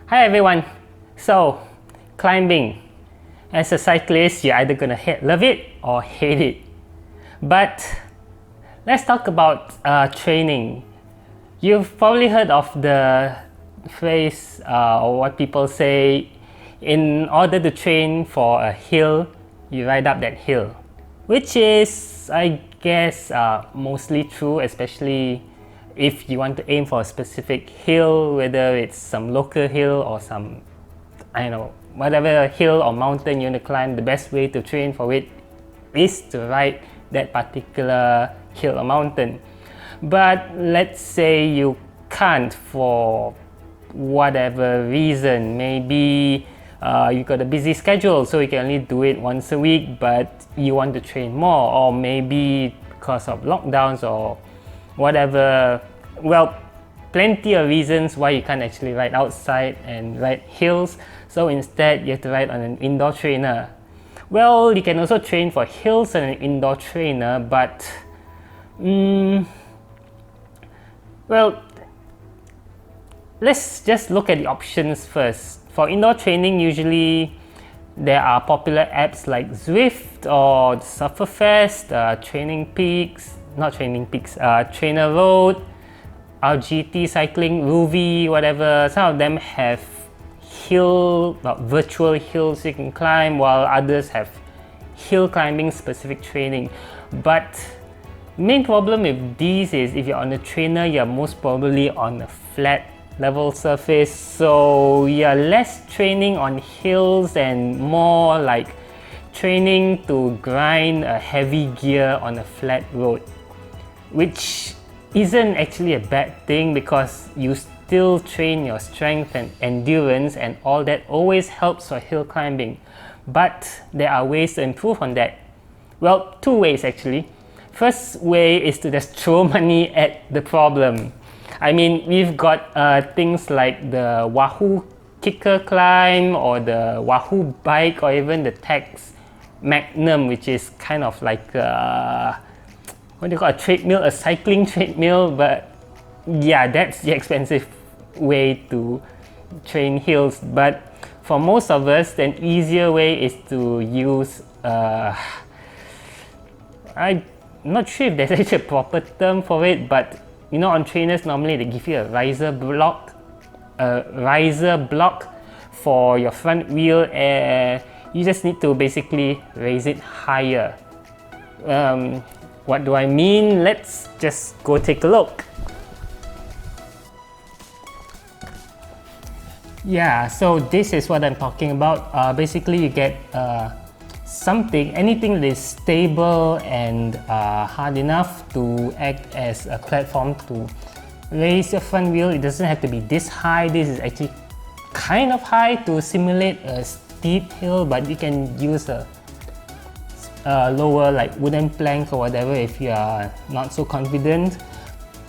Hi everyone. So, climbing. As a cyclist, you're either gonna love it or hate it. But let's talk about training. You've probably heard of the phrase or what people say, in order to train for a hill, you ride up that hill. Which is, I guess, mostly true, especially if you want to aim for a specific hill, whether it's some local hill or some, I don't know, whatever hill or mountain you want to climb. The best way to train for it is to ride that particular hill or mountain. But let's say you can't for whatever reason. Maybe you got a busy schedule, so you can only do it once a week, but you want to train more, or maybe because of lockdowns or whatever. Well, plenty of reasons why you can't actually ride outside and ride hills, so instead you have to ride on an indoor trainer. Well, you can also train for hills on an indoor trainer, but well, let's just look at the options first. For indoor training, usually there are popular apps like Zwift or Sufferfest, Trainer Road, RGT Cycling, Ruby, whatever. Some of them have virtual hills you can climb, while others have hill climbing specific training. But the main problem with these is if you're on a trainer, you're most probably on a flat level surface, so you're less training on hills and more like training to grind a heavy gear on a flat road, which isn't actually a bad thing because you still train your strength and endurance, and all that always helps for hill climbing. But there are ways to improve on that. Well, two ways actually. First way is to just throw money at the problem. I mean, we've got things like the Wahoo Kicker Climb or the Wahoo Bike, or even the Tax Magnum, which is kind of like what do you call a treadmill, a cycling treadmill. But yeah, that's the expensive way to train hills. But for most of us, an easier way is to use I'm not sure if there's actually a proper term for it, but you know, on trainers normally they give you a riser block for your front wheel, and you just need to basically raise it higher. What do I mean? Let's just go take a look. Yeah, so this is what I'm talking about. Basically, you get anything that is stable and hard enough to act as a platform to raise your front wheel. It doesn't have to be this high. This is actually kind of high to simulate a steep hill, but you can use a lower like wooden plank or whatever if you are not so confident.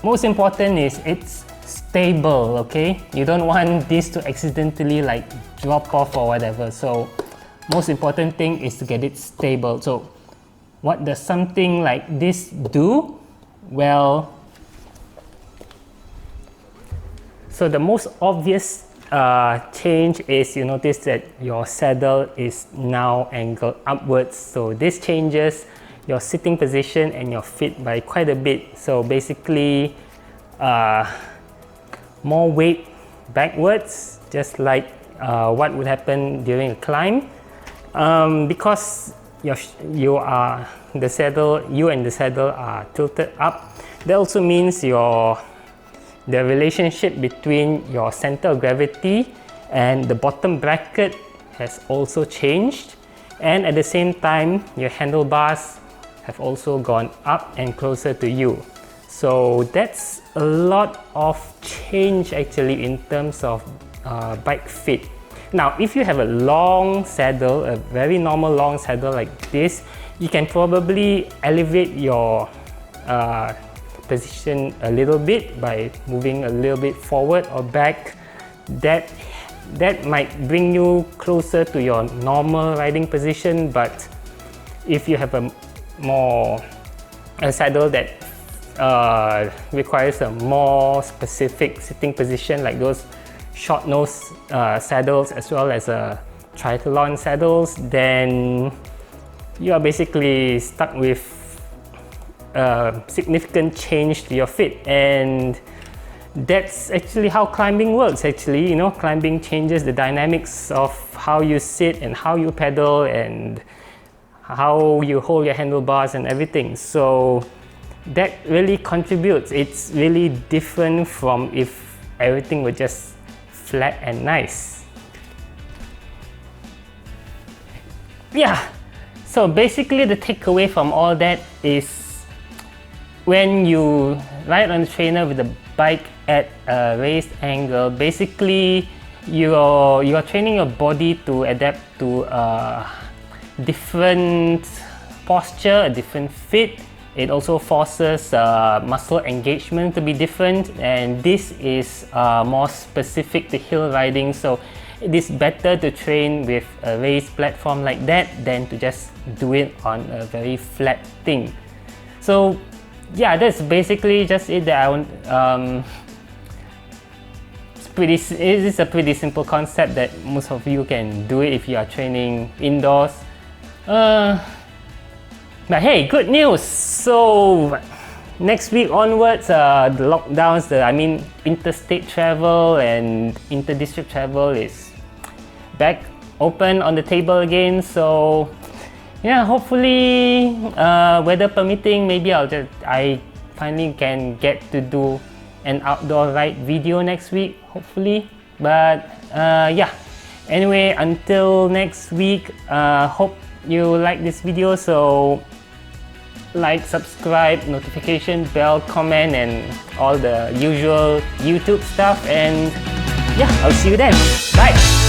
Most important is it's stable, okay? You don't want this to accidentally like drop off or whatever. So most important thing is to get it stable. So what does something like this do? Well, so the most obvious change is you notice that your saddle is now angled upwards. So this changes your sitting position and your feet by quite a bit. So basically more weight backwards, just like what would happen during a climb. Because you and the saddle are tilted up, that also means the relationship between your center of gravity and the bottom bracket has also changed, and at the same time your handlebars have also gone up and closer to you. So that's a lot of change actually in terms of bike fit. Now, if you have a long saddle, a very normal long saddle like this, you can probably elevate your position a little bit by moving a little bit forward or back. That might bring you closer to your normal riding position, but if you have a saddle that requires a more specific sitting position, like those short nose saddles as well as triathlon saddles, then you are basically stuck with a significant change to your fit. And that's actually how climbing works. Actually, you know, climbing changes the dynamics of how you sit and how you pedal and how you hold your handlebars and everything. So that really contributes. It's really different from if everything were just flat and nice. Yeah, so basically the takeaway from all that is when you ride on the trainer with the bike at a raised angle, basically you're training your body to adapt to a different posture, a different fit. It also forces muscle engagement to be different, and this is more specific to hill riding, so it is better to train with a raised platform like that than to just do it on a very flat thing. So yeah, that's basically just it that I want. It is a pretty simple concept that most of you can do it if you are training indoors. But hey, good news! So next week onwards, the lockdowns, interstate travel and inter-district travel is back open on the table again. So yeah, hopefully, weather permitting, maybe I finally can get to do an outdoor ride video next week, hopefully. But yeah, anyway, until next week, hope you like this video. So like, subscribe, notification bell, comment, and all the usual YouTube stuff. And yeah, I'll see you then. Bye!